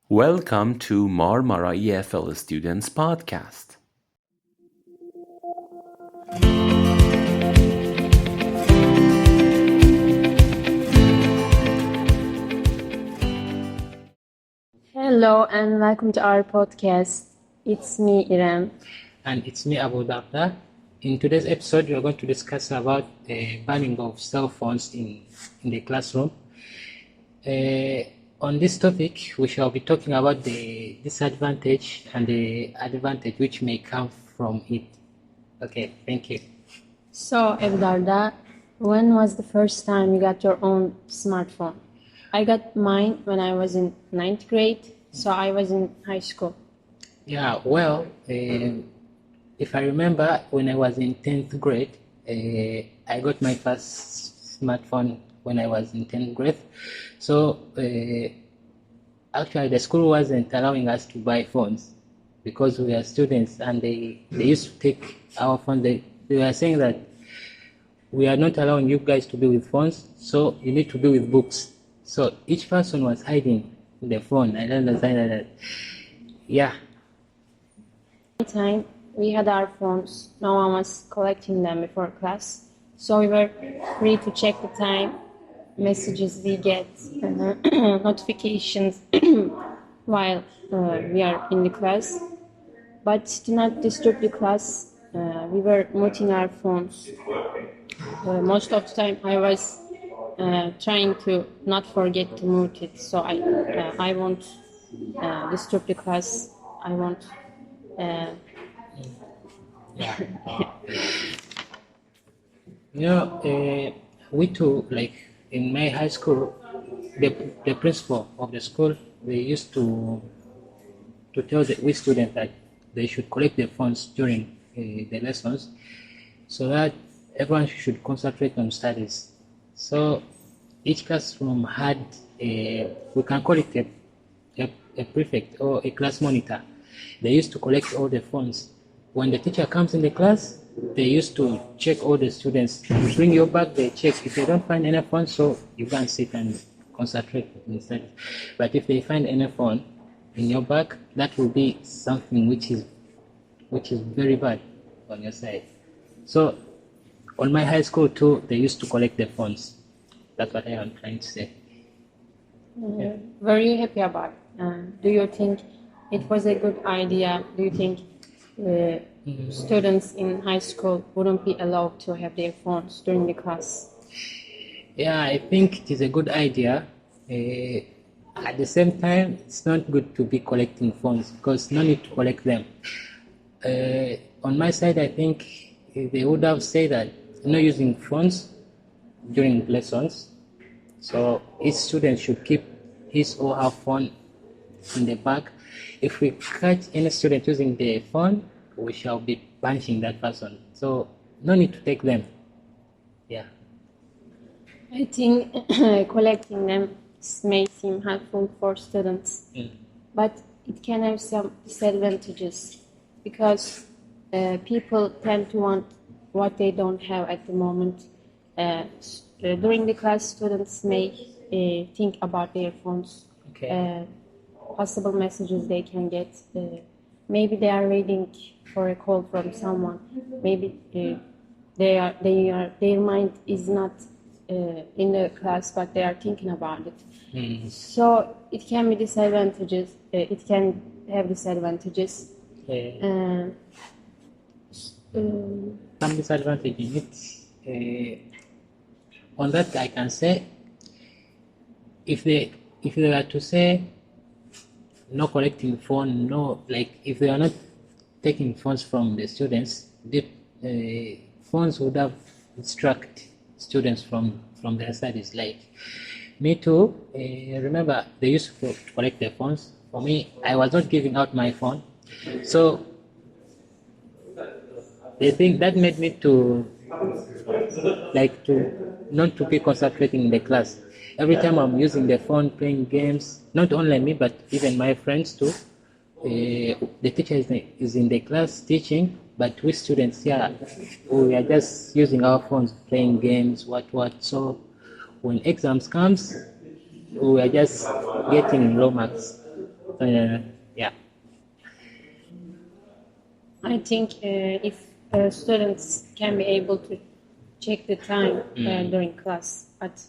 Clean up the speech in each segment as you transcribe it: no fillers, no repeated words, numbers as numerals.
Welcome to Marmara EFL Students Podcast. Hello and welcome to our podcast. It's me, Irem. And it's me, Abu Darda. In today's episode, we are going to discuss about the banning of cell phones in the classroom. On this topic, we shall be talking about the disadvantage and the advantage which may come from it. Okay, thank you. So, Evdarda, when was the first time you got your own smartphone? I got mine when I was in 9th grade, so I was in high school. Yeah, well, if I remember, when I was in 10th grade, I got my first smartphone when I was in 10th grade. So, actually, the school wasn't allowing us to buy phones because we are students, and they used to take our phone. They were saying that we are not allowing you guys to be with phones, so you need to be with books. So each person was hiding the phone. I don't understand that. Yeah. Time we had our phones, no one was collecting them before class, so we were free to check the time, messages we get, notifications while we are in the class. But to not disturb the class, we were muting our phones. Most of the time I was trying to not forget to mute it, so I won't disturb the class. I won't We too, like in my high school, the principal of the school, they used to tell we students that they should collect their phones during the lessons, so that everyone should concentrate on studies. So each classroom had we can call it a prefect or a class monitor. They used to collect all the phones. When the teacher comes in the class, they used to check all the students. You bring your bag, they check. If they don't find any phone, so you can sit and concentrate on studies. But if they find any phone in your bag, that will be something which is very bad on your side. So on my high school too, they used to collect the phones. That's what I am trying to say. Were you happy about it? Do you think it was a good idea? Do you think students in high school wouldn't be allowed to have their phones during the class? Yeah, I think it is a good idea. At the same time, it's not good to be collecting phones because no need to collect them. On my side, I think they would have said that no using phones during lessons. So each student should keep his or her phone in the bag. If we catch any student using the phone, we shall be punishing that person. So no need to take them. Yeah. I think collecting them may seem helpful for students, but it can have some disadvantages because people tend to want what they don't have at the moment. During the class, students may think about their phones, Okay. possible messages they can get. Maybe they are waiting for a call from someone. Maybe their mind is not in the class, but they are thinking about it. So it can be disadvantages. It can have disadvantages. Some disadvantage in it. On that, I can say, if they were to say no collecting phone, no, like if they are not taking phones from the students, the phones would have distract students from their studies. Like me too. Remember, they used to collect their phones. For me, I was not giving out my phone, so they think that made me to not to be concentrating in the class. Every time I'm using the phone playing games, not only me but even my friends too. The teacher is in the class teaching, but we students here, we are just using our phones playing games, what. So when exams comes, we are just getting low marks. Yeah. I think if students can be able to check the time during class, but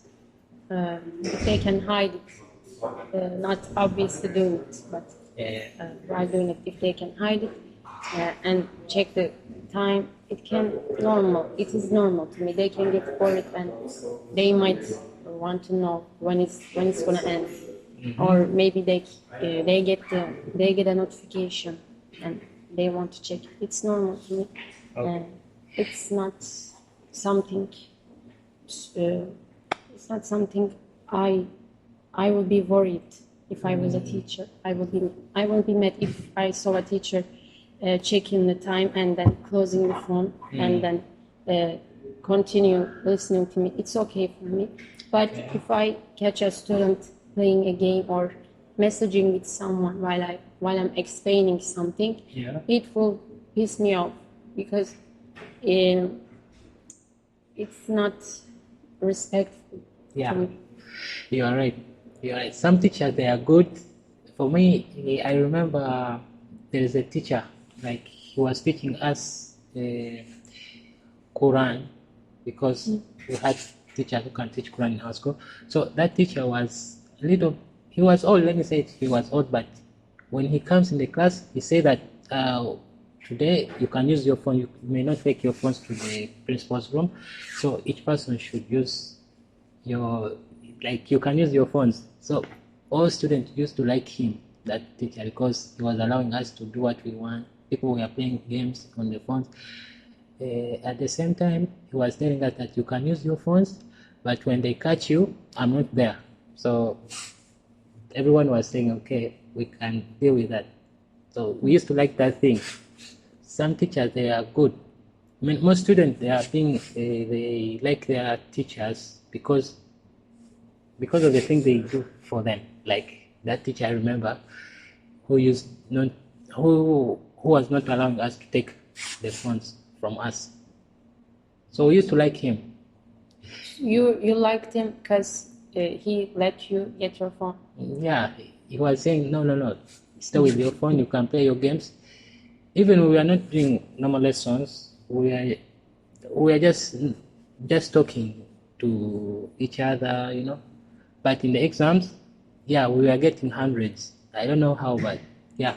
if they can hide it, not obviously doing it, but while doing it, if they can hide it and check the time, it is normal to me. They can get bored and they might want to know when it's gonna end, or maybe they get a notification and they want to check. It's normal to me. It's not something. It's not something I would be worried if I was a teacher. I will be mad if I saw a teacher checking the time and then closing the phone and then continue listening to me. It's okay for me. But if I catch a student playing a game or messaging with someone while I'm explaining something, it will piss me off because it's not respectful Yeah. to me. You are right. You are right. Some teachers, they are good. For me, I remember there is a teacher, like he was teaching us Quran, because we had teachers who can teach Quran in our school. So that teacher was he was old, let me say it, he was old, but when he comes in the class, he said that today you can use your phone, you may not take your phones to the principal's room, so each person should use you can use your phones. So all students used to like him, that teacher, because he was allowing us to do what we want. People were playing games on the phones. At the same time, he was telling us that you can use your phones, but when they catch you, I'm not there. So everyone was saying, okay, we can deal with that. So we used to like that thing. Some teachers, they are good. I mean, most students, they like their teachers because of the thing they do for them. Like that teacher I remember who was not allowing us to take the phones from us. So we used to like him. You liked him because he let you get your phone. Yeah, he was saying, no, stay with your phone, you can play your games. Even when we are not doing normal lessons, we are just talking to each other, But in the exams, yeah, we were getting hundreds. I don't know how, but yeah,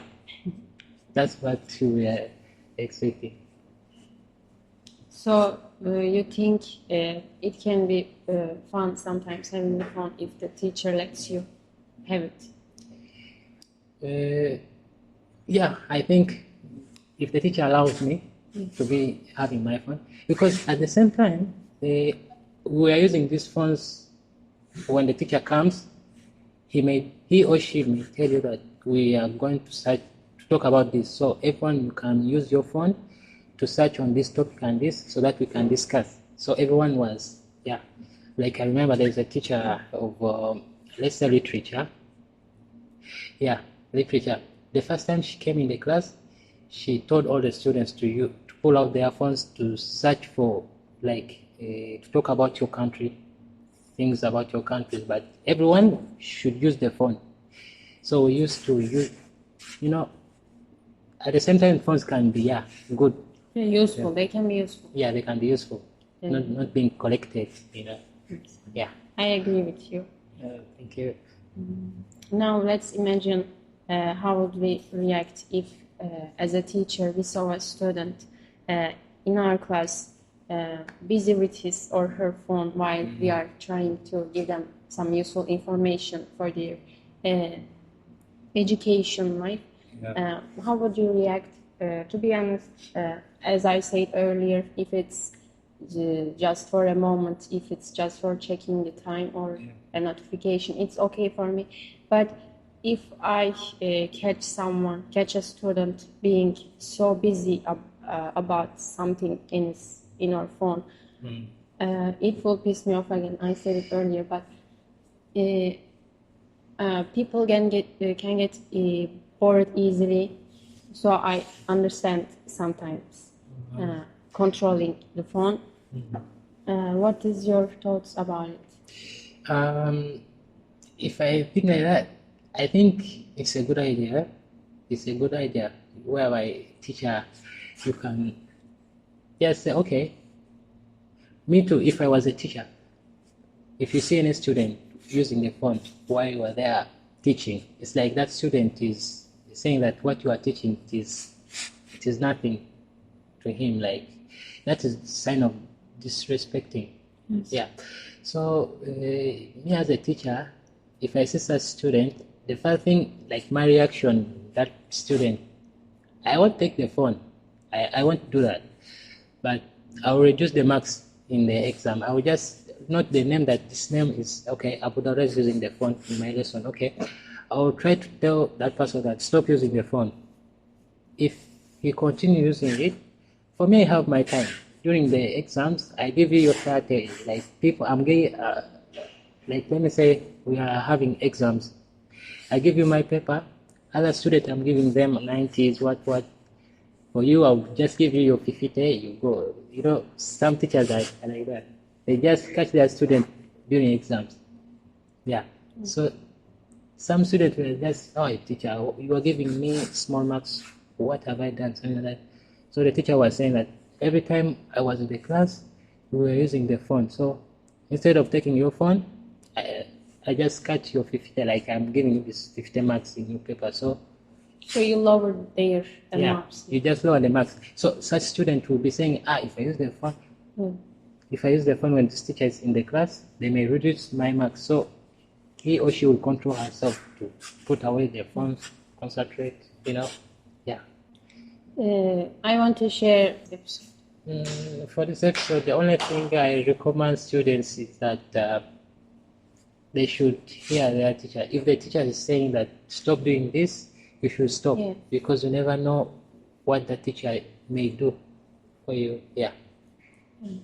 that's what we were expecting. So you think it can be fun sometimes having the phone if the teacher lets you have it? Yeah, I think if the teacher allows me to be having my phone, because at the same time, we are using these phones when the teacher comes. He or she may tell you that we are going to talk about this. So everyone, you can use your phone to search on this topic and this, so that we can discuss. So everyone was, like I remember there's a teacher of, let's say, literature. Yeah, literature. The first time she came in the class, she told all the students to pull out their phones to search for, to talk about your country, things about your country, but everyone should use the phone. So we used to use, at the same time, phones can be, good. They're useful. They can be useful. Yeah, they can be useful, not being collected, Yeah. I agree with you. Thank you. Now let's imagine how would we react if, as a teacher, we saw a student in our class busy with his or her phone while we are trying to give them some useful information for their education life. How would you react? To be honest, as I said earlier, if it's just for a moment, if it's just for checking the time or a notification, it's okay for me. But if I catch a student being so busy about something in our phone, it will piss me off again. I said it earlier, but people can get bored easily, so I understand sometimes controlling the phone. What is your thoughts about it? If I think like that, I think it's a good idea. It's a good idea whereby teacher, you can just say, okay, me too, if I was a teacher, if you see any student using the phone while you are there teaching, it's like that student is saying that what you are teaching it is nothing to him. Like that is a sign of disrespecting. Yes. Yeah. So me as a teacher, if I see such student, the first thing, like my reaction, that student, I won't take the phone. I won't do that. But I will reduce the marks in the exam. I will just note the name that this name is okay. Abudar is using the phone in my lesson. Okay, I will try to tell that person that stop using the phone. If he continue using it, for me, I have my time during the exams. I give you your 30. Like people, I'm getting like let me say we are having exams. I give you my paper. Other student, I'm giving them 90s. What. For you, I'll just give you your 50, you go. You know, some teachers are like that. They just catch their student during exams. Yeah. So some students will just, oh, teacher, you are giving me small marks. What have I done? Something like that. So the teacher was saying that every time I was in the class, we were using the phone. So instead of taking your phone, I just cut your 50, like I'm giving you this 50 marks in your paper. So you lowered their marks. you just lower the marks. So such student will be saying, if I use the phone, if I use the phone when this teacher is in the class, they may reduce my marks. So he or she will control herself to put away their phones, concentrate, Yeah. I want to share tips. For this episode, the only thing I recommend students is that they should hear their teacher. If the teacher is saying that stop doing this, you should stop, because you never know what the teacher may do for you. Yeah.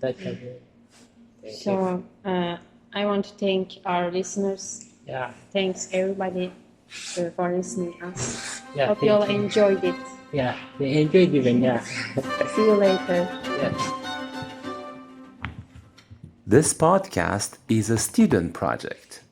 That can be. So I want to thank our listeners. Yeah. Thanks everybody for listening us. Yeah, Hope you all enjoyed it. Yeah, they enjoyed even. Yeah. See you later. Yeah. This podcast is a student project.